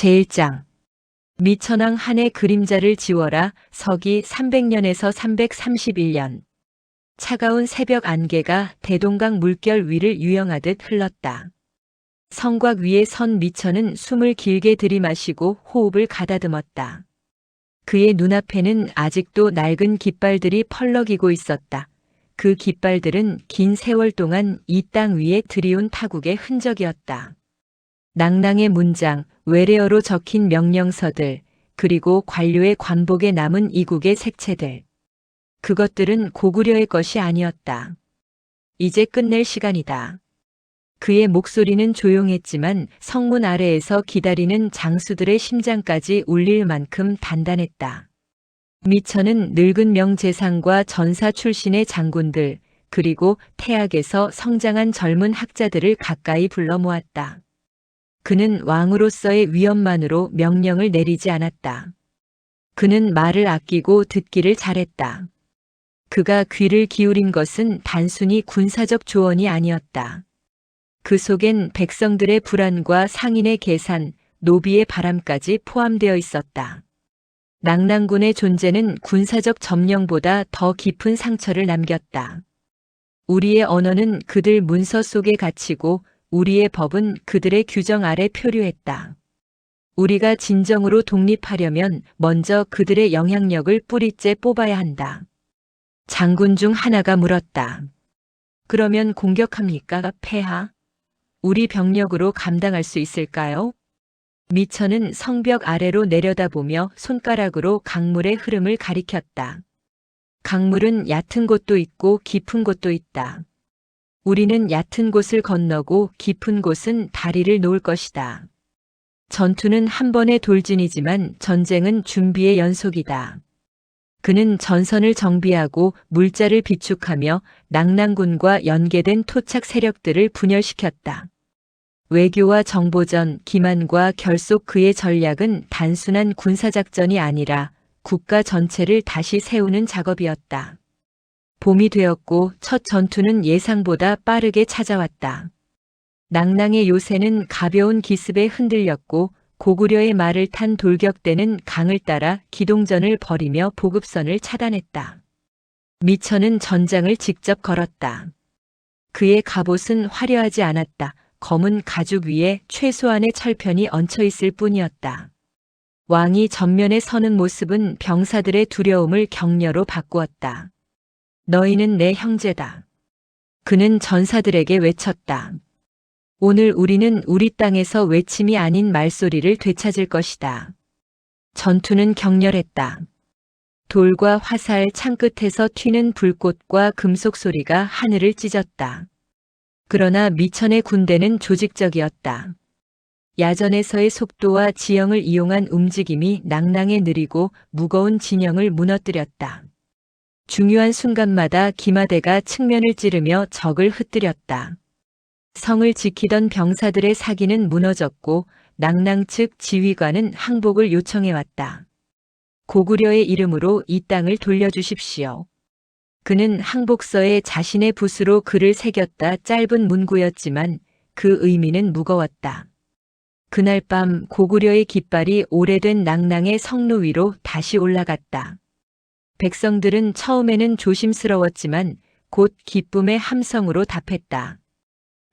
제1장 미천왕 한의 그림자를 지워라. 서기 300년에서 331년. 차가운 새벽 안개가 대동강 물결 위를 유영하듯 흘렀다. 성곽 위에 선 미천은 숨을 길게 들이마시고 호흡을 가다듬었다. 그의 눈앞에는 아직도 낡은 깃발들이 펄럭이고 있었다. 그 깃발들은 긴 세월 동안 이 땅 위에 들이온 타국의 흔적이었다. 낭낭의 문장, 외래어로 적힌 명령서들, 그리고 관료의 관복에 남은 이국의 색채들. 그것들은 고구려의 것이 아니었다. 이제 끝낼 시간이다. 그의 목소리는 조용했지만 성문 아래에서 기다리는 장수들의 심장까지 울릴 만큼 단단했다. 미천은 늙은 명재상과 전사 출신의 장군들, 그리고 태학에서 성장한 젊은 학자들을 가까이 불러 모았다. 그는 왕으로서의 위엄만으로 명령을 내리지 않았다. 그는 말을 아끼고 듣기를 잘했다. 그가 귀를 기울인 것은 단순히 군사적 조언이 아니었다. 그 속엔 백성들의 불안과 상인의 계산, 노비의 바람까지 포함되어 있었다. 낭낭군의 존재는 군사적 점령보다 더 깊은 상처를 남겼다. 우리의 언어는 그들 문서 속에 갇히고 우리의 법은 그들의 규정 아래 표류했다. 우리가 진정으로 독립하려면 먼저 그들의 영향력을 뿌리째 뽑아야 한다. 장군 중 하나가 물었다. 그러면 공격합니까? 폐하? 우리 병력으로 감당할 수 있을까요? 미천은 성벽 아래로 내려다보며 손가락으로 강물의 흐름을 가리켰다. 강물은 얕은 곳도 있고 깊은 곳도 있다. 우리는 얕은 곳을 건너고 깊은 곳은 다리를 놓을 것이다. 전투는 한 번의 돌진이지만 전쟁은 준비의 연속이다. 그는 전선을 정비하고 물자를 비축하며 낭낭군과 연계된 토착 세력들을 분열시켰다. 외교와 정보전, 기만과 결속. 그의 전략은 단순한 군사작전이 아니라 국가 전체를 다시 세우는 작업이었다. 봄이 되었고 첫 전투는 예상보다 빠르게 찾아왔다. 낭낭의 요새는 가벼운 기습에 흔들렸고 고구려의 말을 탄 돌격대는 강을 따라 기동전을 벌이며 보급선을 차단했다. 미천은 전장을 직접 걸었다. 그의 갑옷은 화려하지 않았다. 검은 가죽 위에 최소한의 철편이 얹혀 있을 뿐이었다. 왕이 전면에 서는 모습은 병사들의 두려움을 격려로 바꾸었다. 너희는 내 형제다. 그는 전사들에게 외쳤다. 오늘 우리는 우리 땅에서 외침이 아닌 말소리를 되찾을 것이다. 전투는 격렬했다. 돌과 화살, 창끝에서 튀는 불꽃과 금속 소리가 하늘을 찢었다. 그러나 미천의 군대는 조직적이었다. 야전에서의 속도와 지형을 이용한 움직임이 낭낭에 느리고 무거운 진영을 무너뜨렸다. 중요한 순간마다 기마대가 측면을 찌르며 적을 흩뜨렸다. 성을 지키던 병사들의 사기는 무너졌고 낭낭 측 지휘관은 항복을 요청해왔다. 고구려의 이름으로 이 땅을 돌려주십시오. 그는 항복서에 자신의 붓으로 글을 새겼다. 짧은 문구였지만 그 의미는 무거웠다. 그날 밤 고구려의 깃발이 오래된 낭낭의 성로 위로 다시 올라갔다. 백성들은 처음에는 조심스러웠지만 곧 기쁨의 함성으로 답했다.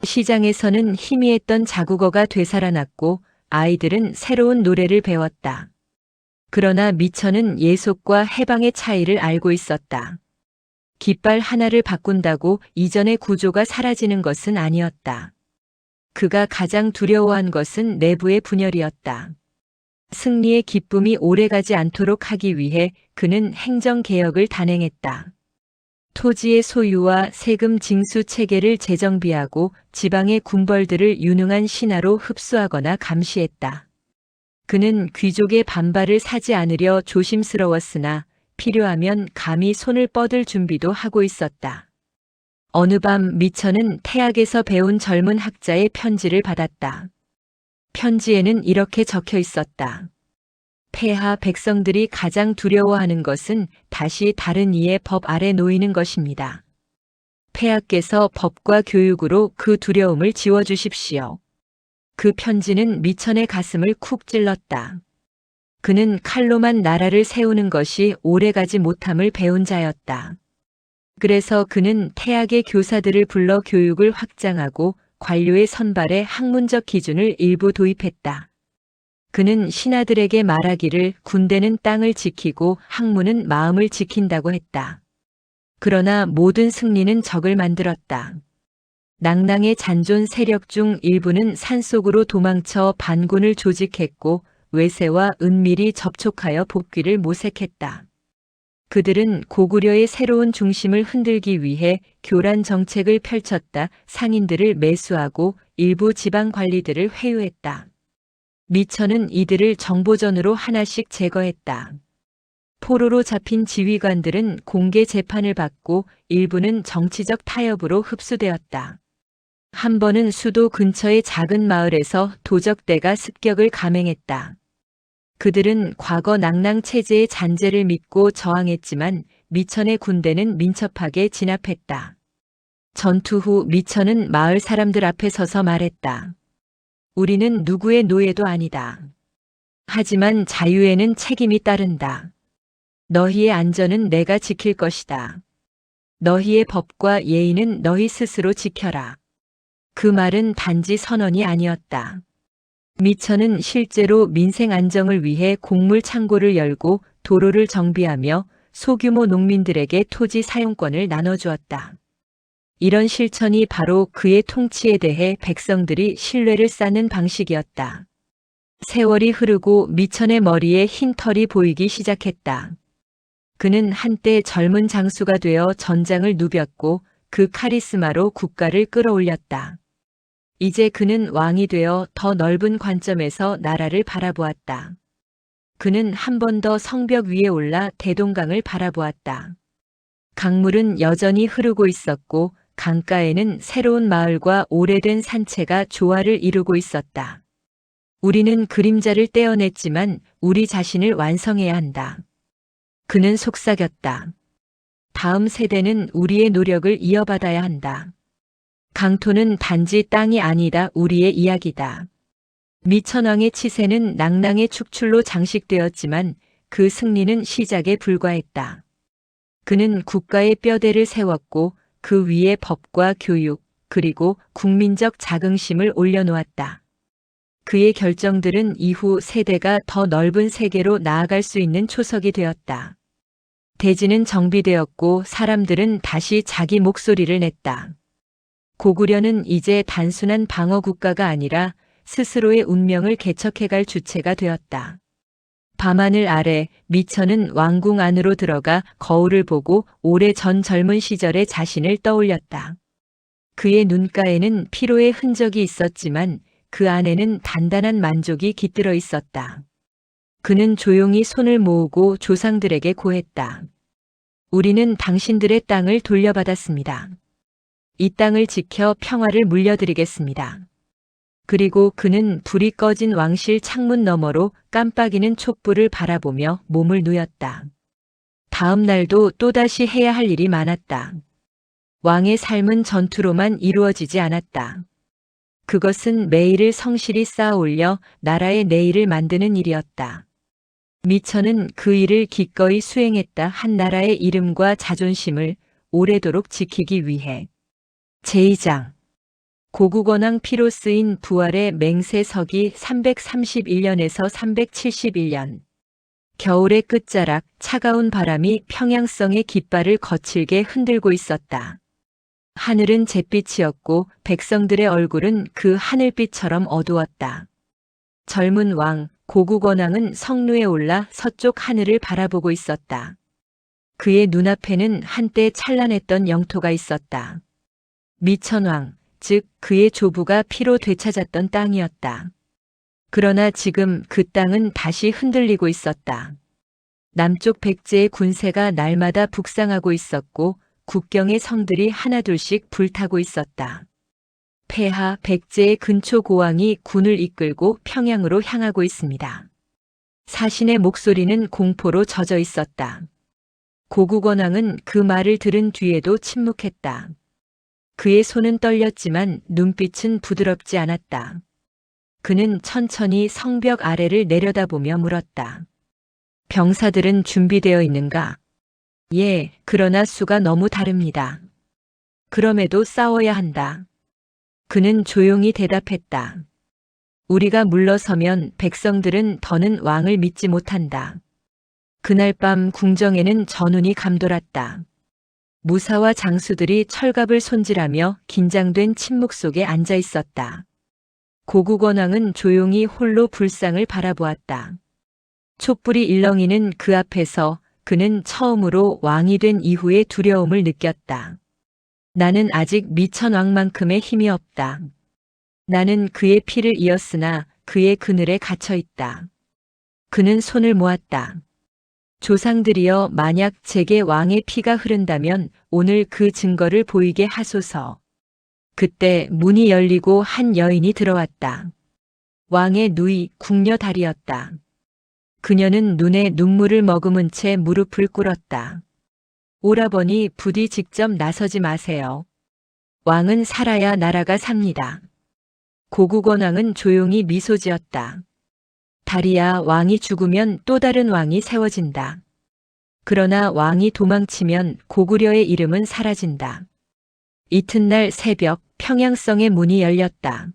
시장에서는 희미했던 자국어가 되살아났고 아이들은 새로운 노래를 배웠다. 그러나 미천은 예속과 해방의 차이를 알고 있었다. 깃발 하나를 바꾼다고 이전의 구조가 사라지는 것은 아니었다. 그가 가장 두려워한 것은 내부의 분열이었다. 승리의 기쁨이 오래가지 않도록 하기 위해 그는 행정개혁을 단행했다. 토지의 소유와 세금 징수 체계를 재정비하고 지방의 군벌들을 유능한 신하로 흡수하거나 감시했다. 그는 귀족의 반발을 사지 않으려 조심스러웠으나 필요하면 감히 손을 뻗을 준비도 하고 있었다. 어느 밤 미천은 태학에서 배운 젊은 학자의 편지를 받았다. 편지에는 이렇게 적혀 있었다. 폐하, 백성들이 가장 두려워하는 것은 다시 다른 이의 법 아래 놓이는 것입니다. 폐하께서 법과 교육으로 그 두려움을 지워주십시오. 그 편지는 미천의 가슴을 쿡 찔렀다. 그는 칼로만 나라를 세우는 것이 오래가지 못함을 배운 자였다. 그래서 그는 태학의 교사들을 불러 교육을 확장하고 관료의 선발에 학문적 기준을 일부 도입했다. 그는 신하들에게 말하기를 군대는 땅을 지키고 학문은 마음을 지킨다고 했다. 그러나 모든 승리는 적을 만들었다. 낭낭의 잔존 세력 중 일부는 산속으로 도망쳐 반군을 조직했고 외세와 은밀히 접촉하여 복귀를 모색했다. 그들은 고구려의 새로운 중심을 흔들기 위해 교란 정책을 펼쳤다. 상인들을 매수하고 일부 지방 관리들을 회유했다. 미천은 이들을 정보전으로 하나씩 제거했다. 포로로 잡힌 지휘관들은 공개 재판을 받고 일부는 정치적 타협으로 흡수되었다. 한 번은 수도 근처의 작은 마을에서 도적대가 습격을 감행했다. 그들은 과거 낭낭 체제의 잔재를 믿고 저항했지만 미천의 군대는 민첩하게 진압했다. 전투 후 미천은 마을 사람들 앞에 서서 말했다. 우리는 누구의 노예도 아니다. 하지만 자유에는 책임이 따른다. 너희의 안전은 내가 지킬 것이다. 너희의 법과 예의는 너희 스스로 지켜라. 그 말은 단지 선언이 아니었다. 미천은 실제로 민생 안정을 위해 곡물 창고를 열고 도로를 정비하며 소규모 농민들에게 토지 사용권을 나눠주었다. 이런 실천이 바로 그의 통치에 대해 백성들이 신뢰를 쌓는 방식이었다. 세월이 흐르고 미천의 머리에 흰 털이 보이기 시작했다. 그는 한때 젊은 장수가 되어 전장을 누볐고 그 카리스마로 국가를 끌어올렸다. 이제 그는 왕이 되어 더 넓은 관점에서 나라를 바라보았다. 그는 한 번 더 성벽 위에 올라 대동강을 바라보았다. 강물은 여전히 흐르고 있었고 강가에는 새로운 마을과 오래된 산채가 조화를 이루고 있었다. 우리는 그림자를 떼어냈지만 우리 자신을 완성해야 한다. 그는 속삭였다. 다음 세대는 우리의 노력을 이어받아야 한다. 강토는 단지 땅이 아니다. 우리의 이야기다. 미천왕의 치세는 낭낭의 축출로 장식되었지만 그 승리는 시작에 불과했다. 그는 국가의 뼈대를 세웠고 그 위에 법과 교육 그리고 국민적 자긍심을 올려놓았다. 그의 결정들은 이후 세대가 더 넓은 세계로 나아갈 수 있는 초석이 되었다. 대지는 정비되었고 사람들은 다시 자기 목소리를 냈다. 고구려는 이제 단순한 방어 국가가 아니라 스스로의 운명을 개척해갈 주체가 되었다. 밤하늘 아래 미천은 왕궁 안으로 들어가 거울을 보고 오래전 젊은 시절의 자신을 떠올렸다. 그의 눈가에는 피로의 흔적이 있었지만 그 안에는 단단한 만족이 깃들어 있었다. 그는 조용히 손을 모으고 조상들에게 고했다. 우리는 당신들의 땅을 돌려받았습니다. 이 땅을 지켜 평화를 물려드리겠습니다. 그리고 그는 불이 꺼진 왕실 창문 너머로 깜빡이는 촛불을 바라보며 몸을 누였다. 다음 날도 또다시 해야 할 일이 많았다. 왕의 삶은 전투로만 이루어지지 않았다. 그것은 매일을 성실히 쌓아 올려 나라의 내일을 만드는 일이었다. 미천은 그 일을 기꺼이 수행했다. 한 나라의 이름과 자존심을 오래도록 지키기 위해. 제2장 고국원왕 피로 쓰인 부활의 맹세서기 331년에서 371년. 겨울의 끝자락 차가운 바람이 평양성의 깃발을 거칠게 흔들고 있었다. 하늘은 잿빛이었고 백성들의 얼굴은 그 하늘빛처럼 어두웠다. 젊은 왕 고국원왕은 성루에 올라 서쪽 하늘을 바라보고 있었다. 그의 눈앞에는 한때 찬란했던 영토가 있었다. 미천왕, 즉 그의 조부가 피로 되찾았던 땅이었다. 그러나 지금 그 땅은 다시 흔들리고 있었다. 남쪽 백제의 군세가 날마다 북상하고 있었고 국경의 성들이 하나둘씩 불타고 있었다. 폐하 백제의 근초 고왕이 군을 이끌고 평양으로 향하고 있습니다. 사신의 목소리는 공포로 젖어 있었다. 고국원왕은 그 말을 들은 뒤에도 침묵했다. 그의 손은 떨렸지만 눈빛은 부드럽지 않았다. 그는 천천히 성벽 아래를 내려다보며 물었다. 병사들은 준비되어 있는가? 예, 그러나 수가 너무 다릅니다. 그럼에도 싸워야 한다. 그는 조용히 대답했다. 우리가 물러서면 백성들은 더는 왕을 믿지 못한다. 그날 밤 궁정에는 전운이 감돌았다. 무사와 장수들이 철갑을 손질하며 긴장된 침묵 속에 앉아 있었다. 고국원왕은 조용히 홀로 불상을 바라보았다. 촛불이 일렁이는 그 앞에서 그는 처음으로 왕이 된 이후의 두려움을 느꼈다. 나는 아직 미천왕만큼의 힘이 없다. 나는 그의 피를 이었으나 그의 그늘에 갇혀 있다. 그는 손을 모았다. 조상들이여, 만약 제게 왕의 피가 흐른다면 오늘 그 증거를 보이게 하소서. 그때 문이 열리고 한 여인이 들어왔다. 왕의 누이 궁녀달이었다. 그녀는 눈에 눈물을 머금은 채 무릎을 꿇었다. 오라버니, 부디 직접 나서지 마세요. 왕은 살아야 나라가 삽니다. 고국원왕은 조용히 미소 지었다. 다리야, 왕이 죽으면 또 다른 왕이 세워진다. 그러나 왕이 도망치면 고구려의 이름은 사라진다. 이튿날 새벽 평양성의 문이 열렸다.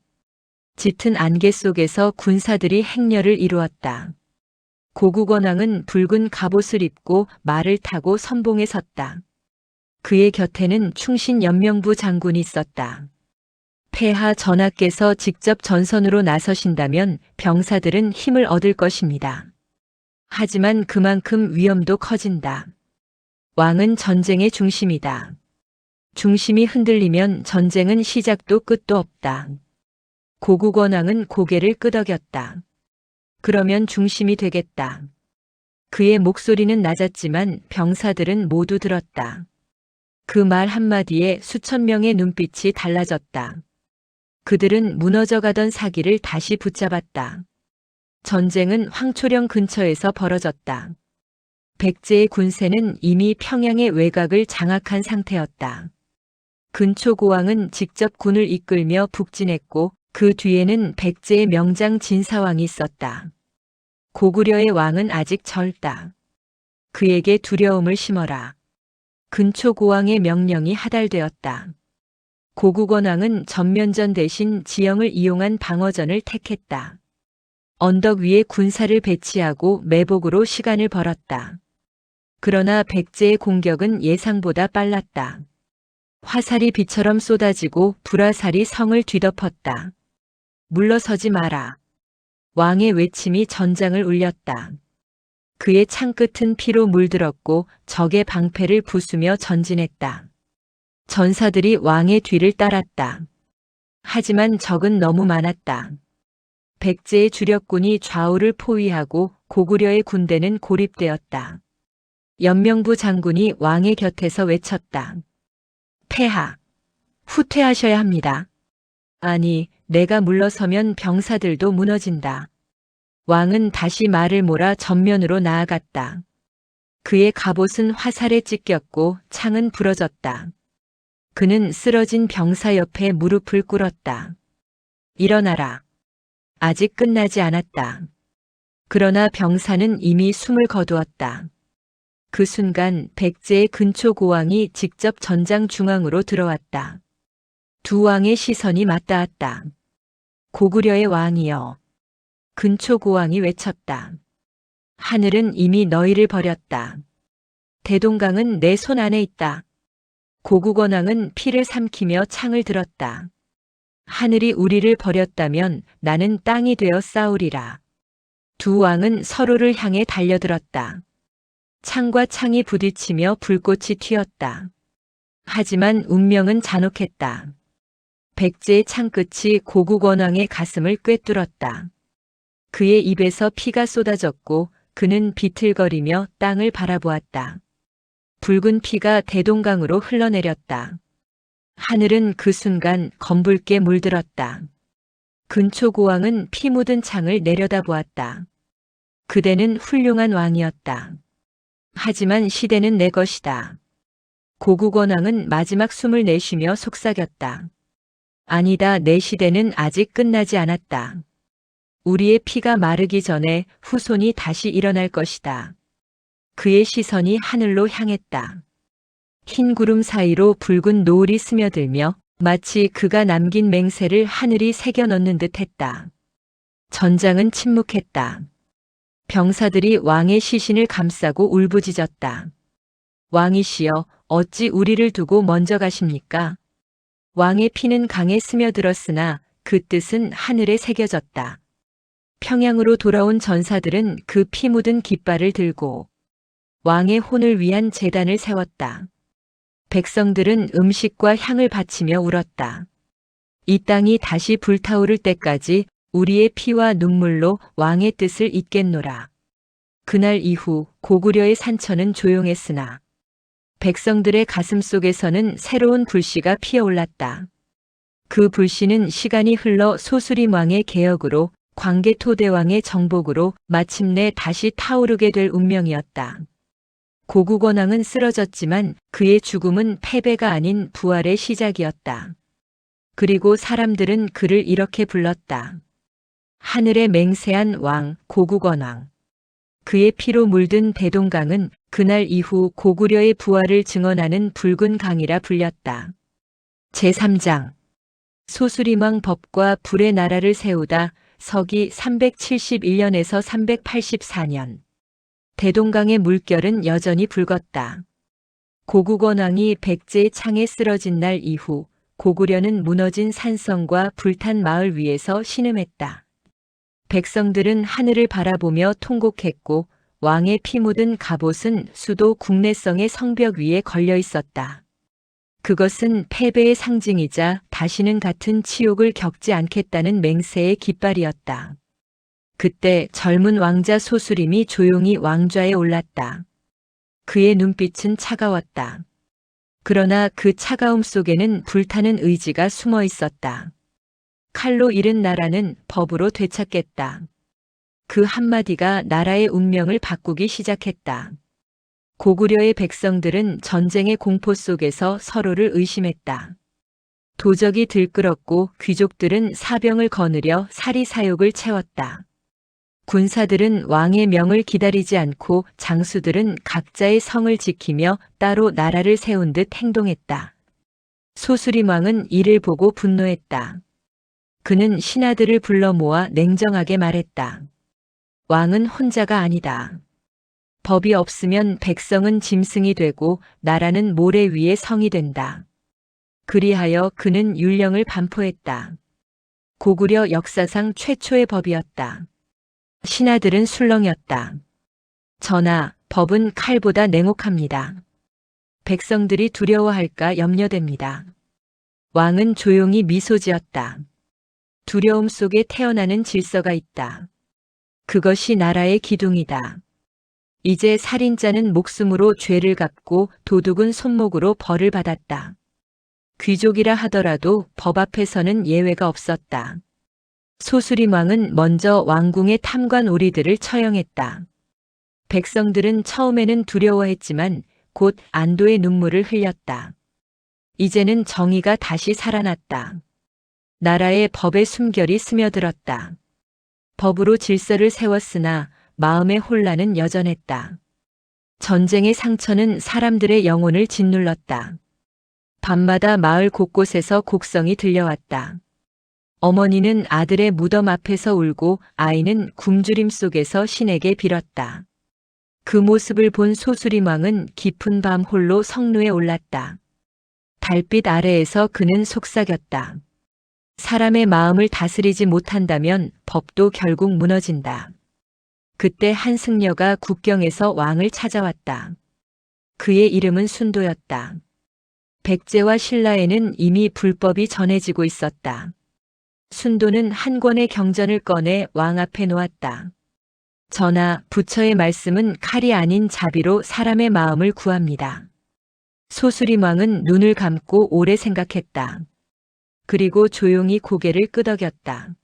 짙은 안개 속에서 군사들이 행렬을 이루었다. 고국원왕은 붉은 갑옷을 입고 말을 타고 선봉에 섰다. 그의 곁에는 충신 연명부 장군이 있었다. 폐하 전하께서 직접 전선으로 나서신다면 병사들은 힘을 얻을 것입니다. 하지만 그만큼 위험도 커진다. 왕은 전쟁의 중심이다. 중심이 흔들리면 전쟁은 시작도 끝도 없다. 고국원왕은 고개를 끄덕였다. 그러면 중심이 되겠다. 그의 목소리는 낮았지만 병사들은 모두 들었다. 그 말 한마디에 수천 명의 눈빛이 달라졌다. 그들은 무너져가던 사기를 다시 붙잡았다. 전쟁은 황초령 근처에서 벌어졌다. 백제의 군세는 이미 평양의 외곽을 장악한 상태였다. 근초고왕은 직접 군을 이끌며 북진했고 그 뒤에는 백제의 명장 진사왕이 있었다. 고구려의 왕은 아직 젊다. 그에게 두려움을 심어라. 근초고왕의 명령이 하달되었다. 고국원왕은 전면전 대신 지형을 이용한 방어전을 택했다. 언덕 위에 군사를 배치하고 매복으로 시간을 벌었다. 그러나 백제의 공격은 예상보다 빨랐다. 화살이 비처럼 쏟아지고 불화살이 성을 뒤덮었다. 물러서지 마라. 왕의 외침이 전장을 울렸다. 그의 창끝은 피로 물들었고 적의 방패를 부수며 전진했다. 전사들이 왕의 뒤를 따랐다. 하지만 적은 너무 많았다. 백제의 주력군이 좌우를 포위하고 고구려의 군대는 고립되었다. 연명부 장군이 왕의 곁에서 외쳤다. 폐하, 후퇴하셔야 합니다. 아니, 내가 물러서면 병사들도 무너진다. 왕은 다시 말을 몰아 전면으로 나아갔다. 그의 갑옷은 화살에 찢겼고 창은 부러졌다. 그는 쓰러진 병사 옆에 무릎을 꿇었다. 일어나라. 아직 끝나지 않았다. 그러나 병사는 이미 숨을 거두었다. 그 순간 백제의 근초고왕이 직접 전장 중앙으로 들어왔다. 두 왕의 시선이 맞닿았다. 고구려의 왕이여. 근초고왕이 외쳤다. 하늘은 이미 너희를 버렸다. 대동강은 내 손 안에 있다. 고국원왕은 피를 삼키며 창을 들었다. 하늘이 우리를 버렸다면 나는 땅이 되어 싸우리라. 두 왕은 서로를 향해 달려들었다. 창과 창이 부딪히며 불꽃이 튀었다. 하지만 운명은 잔혹했다. 백제의 창끝이 고국원왕의 가슴을 꿰뚫었다. 그의 입에서 피가 쏟아졌고 그는 비틀거리며 땅을 바라보았다. 붉은 피가 대동강으로 흘러내렸다. 하늘은 그 순간 검붉게 물들었다. 근초고왕은 피 묻은 창을 내려다보았다. 그대는 훌륭한 왕이었다. 하지만 시대는 내 것이다. 고국원왕은 마지막 숨을 내쉬며 속삭였다. 아니다, 내 시대는 아직 끝나지 않았다. 우리의 피가 마르기 전에 후손이 다시 일어날 것이다. 그의 시선이 하늘로 향했다. 흰 구름 사이로 붉은 노을이 스며들며 마치 그가 남긴 맹세를 하늘이 새겨 넣는 듯 했다. 전장은 침묵했다. 병사들이 왕의 시신을 감싸고 울부짖었다. 왕이시여, 어찌 우리를 두고 먼저 가십니까? 왕의 피는 강에 스며들었으나 그 뜻은 하늘에 새겨졌다. 평양으로 돌아온 전사들은 그 피 묻은 깃발을 들고 왕의 혼을 위한 제단을 세웠다. 백성들은 음식과 향을 바치며 울었다. 이 땅이 다시 불타오를 때까지 우리의 피와 눈물로 왕의 뜻을 잇겠노라. 그날 이후 고구려의 산천은 조용했으나 백성들의 가슴 속에서는 새로운 불씨가 피어올랐다. 그 불씨는 시간이 흘러 소수림 왕의 개혁으로 광개토대왕의 정복으로 마침내 다시 타오르게 될 운명이었다. 고국원왕은 쓰러졌지만 그의 죽음은 패배가 아닌 부활의 시작이었다. 그리고 사람들은 그를 이렇게 불렀다. 하늘에 맹세한 왕 고국원왕. 그의 피로 물든 대동강은 그날 이후 고구려의 부활을 증언하는 붉은 강이라 불렸다. 제3장 소수림왕 법과 불의 나라를 세우다 서기 371년에서 384년 대동강의 물결은 여전히 붉었다. 고국원왕이 백제의 창에 쓰러진 날 이후 고구려는 무너진 산성과 불탄 마을 위에서 신음했다. 백성들은 하늘을 바라보며 통곡했고 왕의 피 묻은 갑옷은 수도 국내성의 성벽 위에 걸려 있었다. 그것은 패배의 상징이자 다시는 같은 치욕을 겪지 않겠다는 맹세의 깃발이었다. 그때 젊은 왕자 소수림이 조용히 왕좌에 올랐다. 그의 눈빛은 차가웠다. 그러나 그 차가움 속에는 불타는 의지가 숨어 있었다. 칼로 잃은 나라는 법으로 되찾겠다. 그 한마디가 나라의 운명을 바꾸기 시작했다. 고구려의 백성들은 전쟁의 공포 속에서 서로를 의심했다. 도적이 들끓었고 귀족들은 사병을 거느려 사리사욕을 채웠다. 군사들은 왕의 명을 기다리지 않고 장수들은 각자의 성을 지키며 따로 나라를 세운 듯 행동했다. 소수림 왕은 이를 보고 분노했다. 그는 신하들을 불러 모아 냉정하게 말했다. 왕은 혼자가 아니다. 법이 없으면 백성은 짐승이 되고 나라는 모래 위에 성이 된다. 그리하여 그는 율령을 반포했다. 고구려 역사상 최초의 법이었다. 신하들은 술렁였다. 전하, 법은 칼보다 냉혹합니다. 백성들이 두려워할까 염려됩니다. 왕은 조용히 미소 지었다. 두려움 속에 태어나는 질서가 있다. 그것이 나라의 기둥이다. 이제 살인자는 목숨으로 죄를 갚고 도둑은 손목으로 벌을 받았다. 귀족이라 하더라도 법 앞에서는 예외가 없었다. 소수림 왕은 먼저 왕궁의 탐관 오리들을 처형했다. 백성들은 처음에는 두려워했지만 곧 안도의 눈물을 흘렸다. 이제는 정의가 다시 살아났다. 나라의 법의 숨결이 스며들었다. 법으로 질서를 세웠으나 마음의 혼란은 여전했다. 전쟁의 상처는 사람들의 영혼을 짓눌렀다. 밤마다 마을 곳곳에서 곡성이 들려왔다. 어머니는 아들의 무덤 앞에서 울고 아이는 굶주림 속에서 신에게 빌었다. 그 모습을 본 소수림 왕은 깊은 밤 홀로 성루에 올랐다. 달빛 아래에서 그는 속삭였다. 사람의 마음을 다스리지 못한다면 법도 결국 무너진다. 그때 한 승려가 국경에서 왕을 찾아왔다. 그의 이름은 순도였다. 백제와 신라에는 이미 불법이 전해지고 있었다. 순도는 한 권의 경전을 꺼내 왕 앞에 놓았다. 전하, 부처의 말씀은 칼이 아닌 자비로 사람의 마음을 구합니다. 소수림 왕은 눈을 감고 오래 생각했다. 그리고 조용히 고개를 끄덕였다.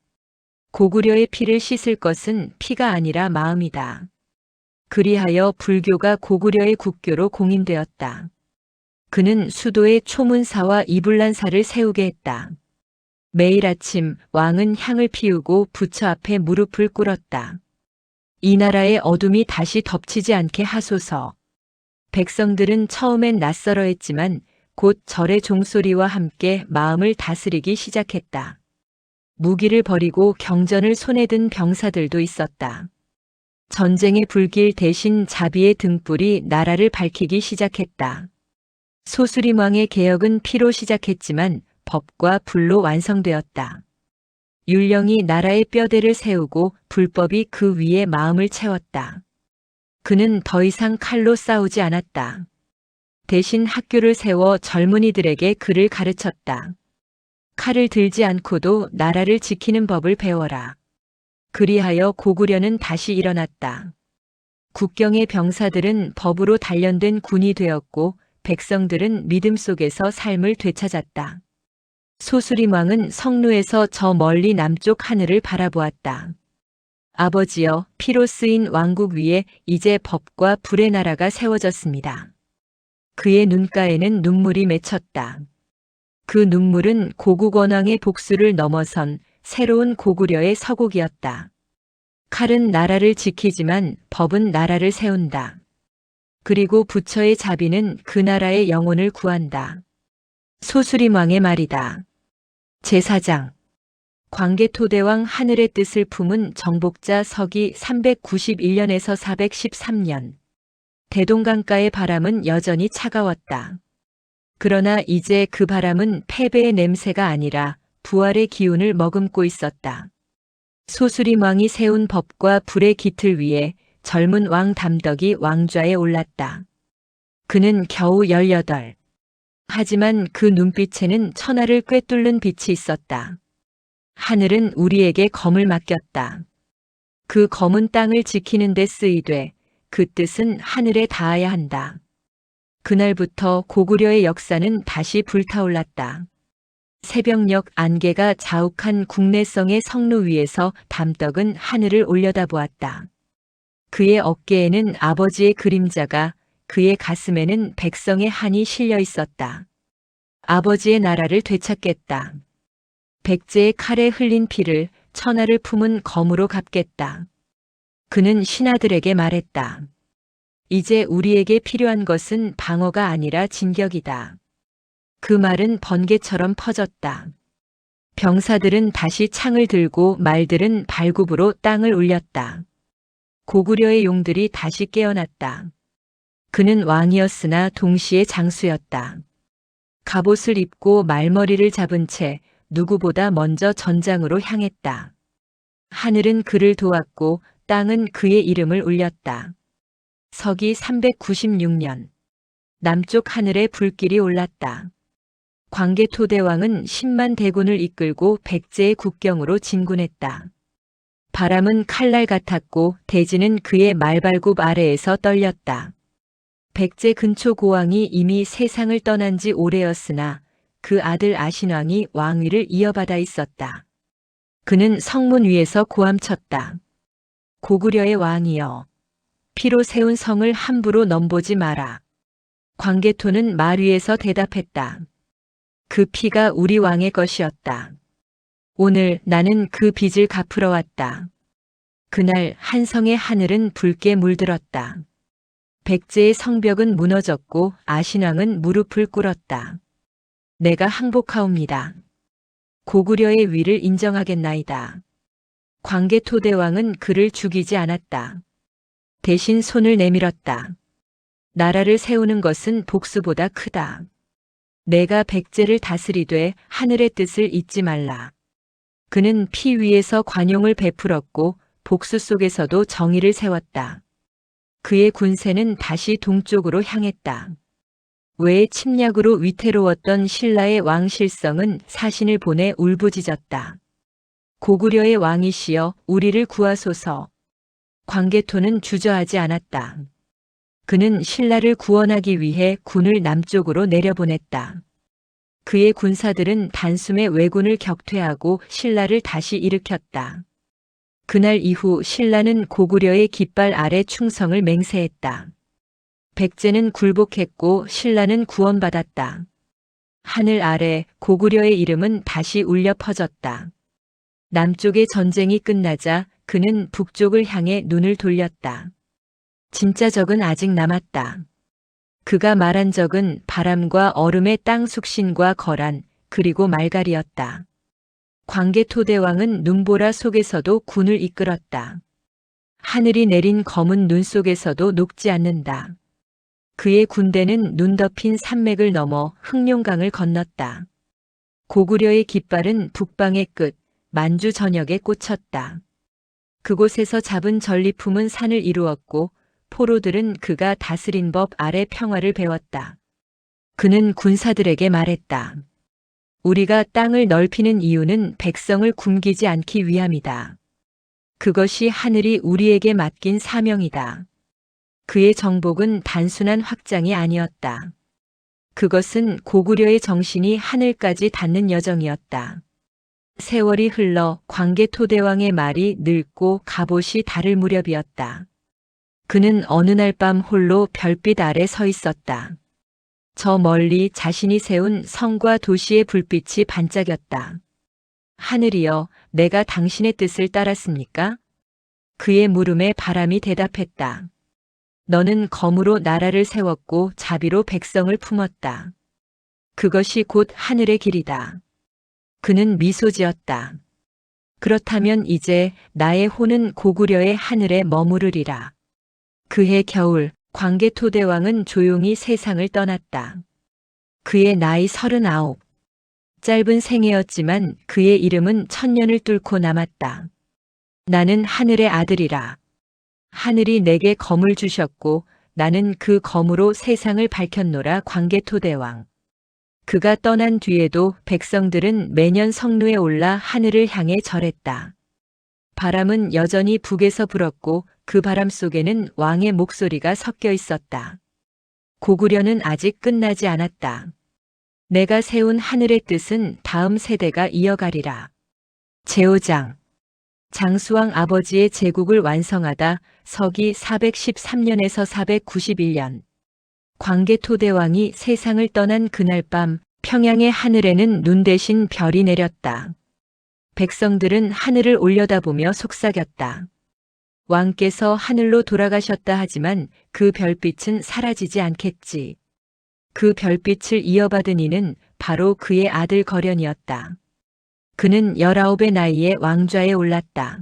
고구려의 피를 씻을 것은 피가 아니라 마음이다. 그리하여 불교가 고구려의 국교로 공인되었다. 그는 수도에 초문사와 이불란사를 세우게 했다. 매일 아침 왕은 향을 피우고 부처 앞에 무릎을 꿇었다. 이 나라의 어둠이 다시 덮치지 않게 하소서. 백성들은 처음엔 낯설어했지만 곧 절의 종소리와 함께 마음을 다스리기 시작했다. 무기를 버리고 경전을 손에 든 병사들도 있었다. 전쟁의 불길 대신 자비의 등불이 나라를 밝히기 시작했다. 소수림 왕의 개혁은 피로 시작했지만 법과 불로 완성되었다. 율령이 나라의 뼈대를 세우고 불법이 그 위에 마음을 채웠다. 그는 더 이상 칼로 싸우지 않았다. 대신 학교를 세워 젊은이들에게 글을 가르쳤다. 칼을 들지 않고도 나라를 지키는 법을 배워라. 그리하여 고구려는 다시 일어났다. 국경의 병사들은 법으로 단련된 군이 되었고 백성들은 믿음 속에서 삶을 되찾았다. 소수림 왕은 성루에서 저 멀리 남쪽 하늘을 바라보았다. 아버지여, 피로 쓰인 왕국 위에 이제 법과 불의 나라가 세워졌습니다. 그의 눈가에는 눈물이 맺혔다. 그 눈물은 고국 원왕의 복수를 넘어선 새로운 고구려의 서곡이었다. 칼은 나라를 지키지만 법은 나라를 세운다. 그리고 부처의 자비는 그 나라의 영혼을 구한다. 소수림 왕의 말이다. 제4장 광개토대왕 하늘의 뜻을 품은 정복자 서기 391년에서 413년. 대동강가의 바람은 여전히 차가웠다. 그러나 이제 그 바람은 패배의 냄새가 아니라 부활의 기운을 머금고 있었다. 소수림 왕이 세운 법과 불의 깃틀 위에 젊은 왕 담덕이 왕좌에 올랐다. 그는 겨우 18. 하지만 그 눈빛에는 천하를 꿰뚫는 빛이 있었다. 하늘은 우리에게 검을 맡겼다. 그 검은 땅을 지키는 데 쓰이되 그 뜻은 하늘에 닿아야 한다. 그날부터 고구려의 역사는 다시 불타올랐다. 새벽녘 안개가 자욱한 국내성의 성루 위에서 담덕은 하늘을 올려다보았다. 그의 어깨에는 아버지의 그림자가, 그의 가슴에는 백성의 한이 실려 있었다. 아버지의 나라를 되찾겠다. 백제의 칼에 흘린 피를 천하를 품은 검으로 갚겠다. 그는 신하들에게 말했다. 이제 우리에게 필요한 것은 방어가 아니라 진격이다. 그 말은 번개처럼 퍼졌다. 병사들은 다시 창을 들고 말들은 발굽으로 땅을 울렸다. 고구려의 용들이 다시 깨어났다. 그는 왕이었으나 동시에 장수였다. 갑옷을 입고 말머리를 잡은 채 누구보다 먼저 전장으로 향했다. 하늘은 그를 도왔고 땅은 그의 이름을 울렸다. 서기 396년. 남쪽 하늘에 불길이 올랐다. 광개토대왕은 10만 대군을 이끌고 백제의 국경으로 진군했다. 바람은 칼날 같았고 대지는 그의 말발굽 아래에서 떨렸다. 백제 근초 고왕이 이미 세상을 떠난 지 오래였으나 그 아들 아신왕이 왕위를 이어받아 있었다. 그는 성문 위에서 고함쳤다. 고구려의 왕이여, 피로 세운 성을 함부로 넘보지 마라. 광개토는 말 위에서 대답했다. 그 피가 우리 왕의 것이었다. 오늘 나는 그 빚을 갚으러 왔다. 그날 한성의 하늘은 붉게 물들었다. 백제의 성벽은 무너졌고 아신왕은 무릎을 꿇었다. 내가 항복하옵니다. 고구려의 위를 인정하겠나이다. 광개토대왕은 그를 죽이지 않았다. 대신 손을 내밀었다. 나라를 세우는 것은 복수보다 크다. 내가 백제를 다스리되 하늘의 뜻을 잊지 말라. 그는 피 위에서 관용을 베풀었고 복수 속에서도 정의를 세웠다. 그의 군세는 다시 동쪽으로 향했다. 외의 침략으로 위태로웠던 신라의 왕실성은 사신을 보내 울부짖었다. 고구려의 왕이시여, 우리를 구하소서. 광개토는 주저하지 않았다. 그는 신라를 구원하기 위해 군을 남쪽으로 내려보냈다. 그의 군사들은 단숨에 왜군을 격퇴하고 신라를 다시 일으켰다. 그날 이후 신라는 고구려의 깃발 아래 충성을 맹세했다. 백제는 굴복했고 신라는 구원받았다. 하늘 아래 고구려의 이름은 다시 울려 퍼졌다. 남쪽의 전쟁이 끝나자 그는 북쪽을 향해 눈을 돌렸다. 진짜 적은 아직 남았다. 그가 말한 적은 바람과 얼음의 땅 숙신과 거란, 그리고 말갈이었다. 광개토대왕은 눈보라 속에서도 군을 이끌었다. 하늘이 내린 검은 눈 속에서도 녹지 않는다. 그의 군대는 눈 덮인 산맥을 넘어 흑룡강을 건넜다. 고구려의 깃발은 북방의 끝, 만주 전역에 꽂혔다. 그곳에서 잡은 전리품은 산을 이루었고 포로들은 그가 다스린 법 아래 평화를 배웠다. 그는 군사들에게 말했다. 우리가 땅을 넓히는 이유는 백성을 굶기지 않기 위함이다. 그것이 하늘이 우리에게 맡긴 사명이다. 그의 정복은 단순한 확장이 아니었다. 그것은 고구려의 정신이 하늘까지 닿는 여정이었다. 세월이 흘러 광개토대왕의 말이 늙고 갑옷이 다를 무렵이었다. 그는 어느 날 밤 홀로 별빛 아래 서 있었다. 저 멀리 자신이 세운 성과 도시의 불빛이 반짝였다. 하늘이여, 내가 당신의 뜻을 따랐습니까? 그의 물음에 바람이 대답했다. 너는 검으로 나라를 세웠고 자비로 백성을 품었다. 그것이 곧 하늘의 길이다. 그는 미소 지었다. 그렇다면 이제 나의 혼은 고구려의 하늘에 머무르리라. 그해 겨울, 광개토대왕은 조용히 세상을 떠났다. 그의 나이 39. 짧은 생애였지만 그의 이름은 천년을 뚫고 남았다. 나는 하늘의 아들이라. 하늘이 내게 검을 주셨고 나는 그 검으로 세상을 밝혔노라. 광개토대왕. 그가 떠난 뒤에도 백성들은 매년 성루에 올라 하늘을 향해 절했다. 바람은 여전히 북에서 불었고 그 바람 속에는 왕의 목소리가 섞여 있었다. 고구려는 아직 끝나지 않았다. 내가 세운 하늘의 뜻은 다음 세대가 이어가리라. 제5장. 장수왕 아버지의 제국을 완성하다. 서기 413년에서 491년. 광개토대왕이 세상을 떠난 그날 밤 평양의 하늘에는 눈 대신 별이 내렸다. 백성들은 하늘을 올려다보며 속삭였다. 왕께서 하늘로 돌아가셨다 하지만 그 별빛은 사라지지 않겠지. 그 별빛을 이어받은 이는 바로 그의 아들 거련이었다. 그는 19의 나이에 왕좌에 올랐다.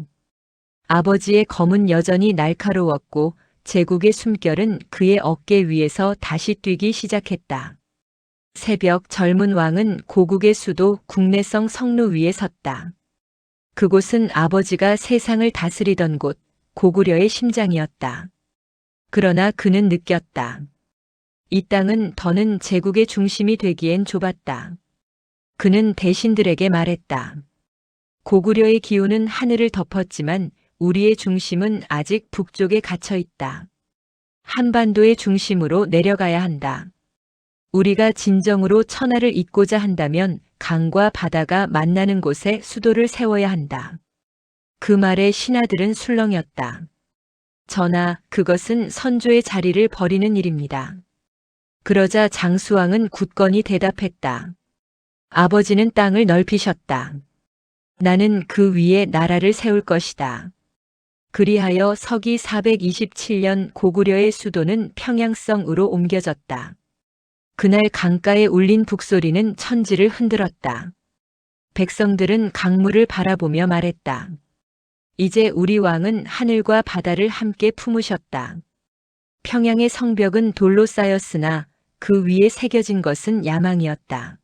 아버지의 검은 여전히 날카로웠고 제국의 숨결은 그의 어깨 위에서 다시 뛰기 시작했다. 새벽 젊은 왕은 고국의 수도 국내성 성루 위에 섰다. 그곳은 아버지가 세상을 다스리던 곳, 고구려의 심장이었다. 그러나 그는 느꼈다. 이 땅은 더는 제국의 중심이 되기엔 좁았다. 그는 대신들에게 말했다. 고구려의 기운은 하늘을 덮었지만 우리의 중심은 아직 북쪽에 갇혀 있다. 한반도의 중심으로 내려가야 한다. 우리가 진정으로 천하를 잇고자 한다면 강과 바다가 만나는 곳에 수도를 세워야 한다. 그 말에 신하들은 술렁였다. 전하, 그것은 선조의 자리를 버리는 일입니다. 그러자 장수왕은 굳건히 대답했다. 아버지는 땅을 넓히셨다. 나는 그 위에 나라를 세울 것이다. 그리하여 서기 427년 고구려의 수도는 평양성으로 옮겨졌다. 그날 강가에 울린 북소리는 천지를 흔들었다. 백성들은 강물을 바라보며 말했다. 이제 우리 왕은 하늘과 바다를 함께 품으셨다. 평양의 성벽은 돌로 쌓였으나 그 위에 새겨진 것은 야망이었다.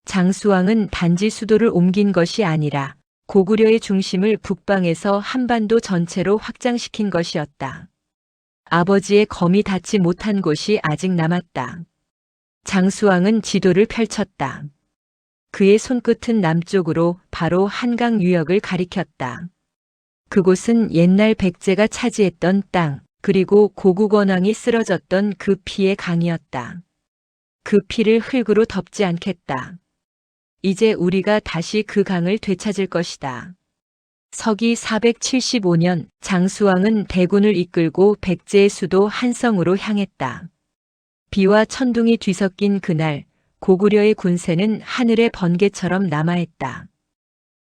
장수왕은 단지 수도를 옮긴 것이 아니라 고구려의 중심을 북방에서 한반도 전체로 확장시킨 것이었다. 아버지의 검이 닿지 못한 곳이 아직 남았다. 장수왕은 지도를 펼쳤다. 그의 손끝은 남쪽으로 바로 한강 유역을 가리켰다. 그곳은 옛날 백제가 차지했던 땅, 그리고 고국 원왕이 쓰러졌던 그 피의 강이었다. 그 피를 흙으로 덮지 않겠다. 이제 우리가 다시 그 강을 되찾을 것이다. 서기 475년 장수왕은 대군을 이끌고 백제의 수도 한성으로 향했다. 비와 천둥이 뒤섞인 그날 고구려의 군세는 하늘의 번개처럼 남아있다.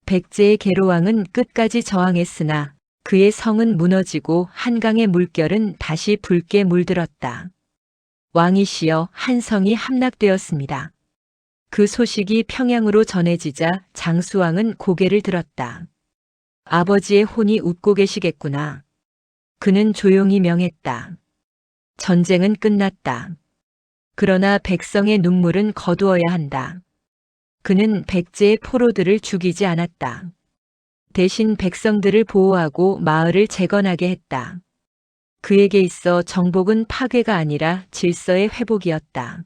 백제의 계로왕은 끝까지 저항했으나 그의 성은 무너지고 한강의 물결은 다시 붉게 물들었다. 왕이시여, 한 성이 함락되었습니다. 그 소식이 평양으로 전해지자 장수왕은 고개를 들었다. 아버지의 혼이 웃고 계시겠구나. 그는 조용히 명했다. 전쟁은 끝났다. 그러나 백성의 눈물은 거두어야 한다. 그는 백제의 포로들을 죽이지 않았다. 대신 백성들을 보호하고 마을을 재건하게 했다. 그에게 있어 정복은 파괴가 아니라 질서의 회복이었다.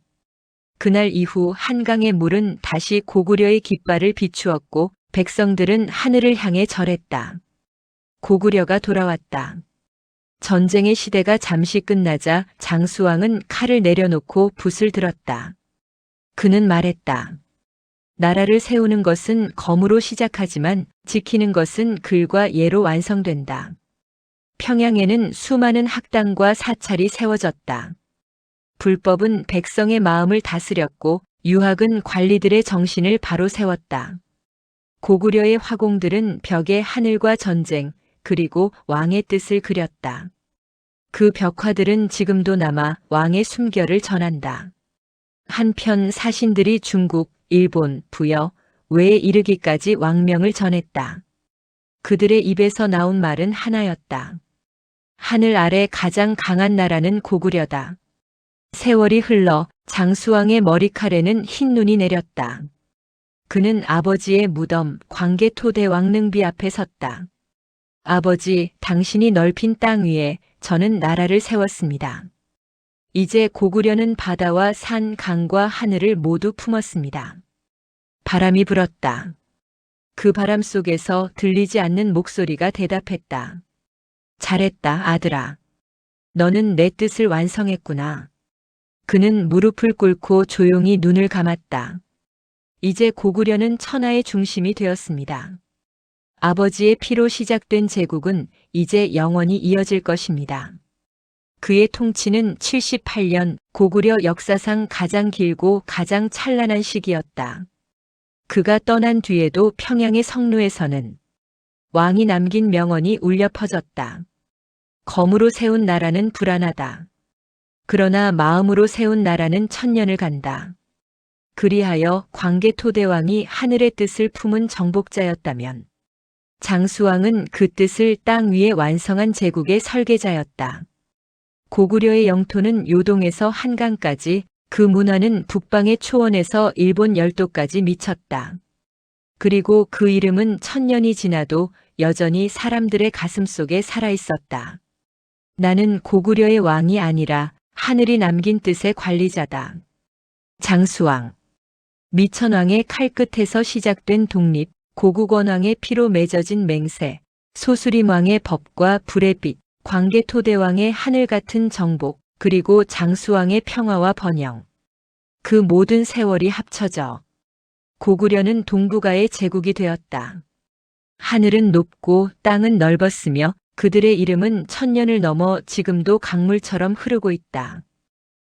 그날 이후 한강의 물은 다시 고구려의 깃발을 비추었고 백성들은 하늘을 향해 절했다. 고구려가 돌아왔다. 전쟁의 시대가 잠시 끝나자 장수왕은 칼을 내려놓고 붓을 들었다. 그는 말했다. 나라를 세우는 것은 검으로 시작하지만 지키는 것은 글과 예로 완성된다. 평양에는 수많은 학당과 사찰이 세워졌다. 불법은 백성의 마음을 다스렸고 유학은 관리들의 정신을 바로 세웠다. 고구려의 화공들은 벽에 하늘과 전쟁, 그리고 왕의 뜻을 그렸다. 그 벽화들은 지금도 남아 왕의 숨결을 전한다. 한편 사신들이 중국, 일본, 부여, 외에 이르기까지 왕명을 전했다. 그들의 입에서 나온 말은 하나였다. 하늘 아래 가장 강한 나라는 고구려다. 세월이 흘러 장수왕의 머리칼에는 흰 눈이 내렸다. 그는 아버지의 무덤 광개토대 왕릉비 앞에 섰다. 아버지, 당신이 넓힌 땅 위에 저는 나라를 세웠습니다. 이제 고구려는 바다와 산, 강과 하늘을 모두 품었습니다. 바람이 불었다. 그 바람 속에서 들리지 않는 목소리가 대답했다. 잘했다, 아들아. 너는 내 뜻을 완성했구나. 그는 무릎을 꿇고 조용히 눈을 감았다. 이제 고구려는 천하의 중심이 되었습니다. 아버지의 피로 시작된 제국은 이제 영원히 이어질 것입니다. 그의 통치는 78년, 고구려 역사상 가장 길고 가장 찬란한 시기였다. 그가 떠난 뒤에도 평양의 성루에서는 왕이 남긴 명언이 울려 퍼졌다. 검으로 세운 나라는 불안하다. 그러나 마음으로 세운 나라는 천년을 간다. 그리하여 광개토대왕이 하늘의 뜻을 품은 정복자였다면 장수왕은 그 뜻을 땅 위에 완성한 제국의 설계자였다. 고구려의 영토는 요동에서 한강까지, 그 문화는 북방의 초원에서 일본 열도까지 미쳤다. 그리고 그 이름은 천년이 지나도 여전히 사람들의 가슴속에 살아있었다. 나는 고구려의 왕이 아니라 하늘이 남긴 뜻의 관리자다. 장수왕. 미천왕의 칼끝에서 시작된 독립, 고국원왕의 피로 맺어진 맹세, 소수림왕의 법과 불의 빛, 광개토대왕의 하늘 같은 정복, 그리고 장수왕의 평화와 번영. 그 모든 세월이 합쳐져 고구려는 동북아의 제국이 되었다. 하늘은 높고 땅은 넓었으며 그들의 이름은 천년을 넘어 지금도 강물처럼 흐르고 있다.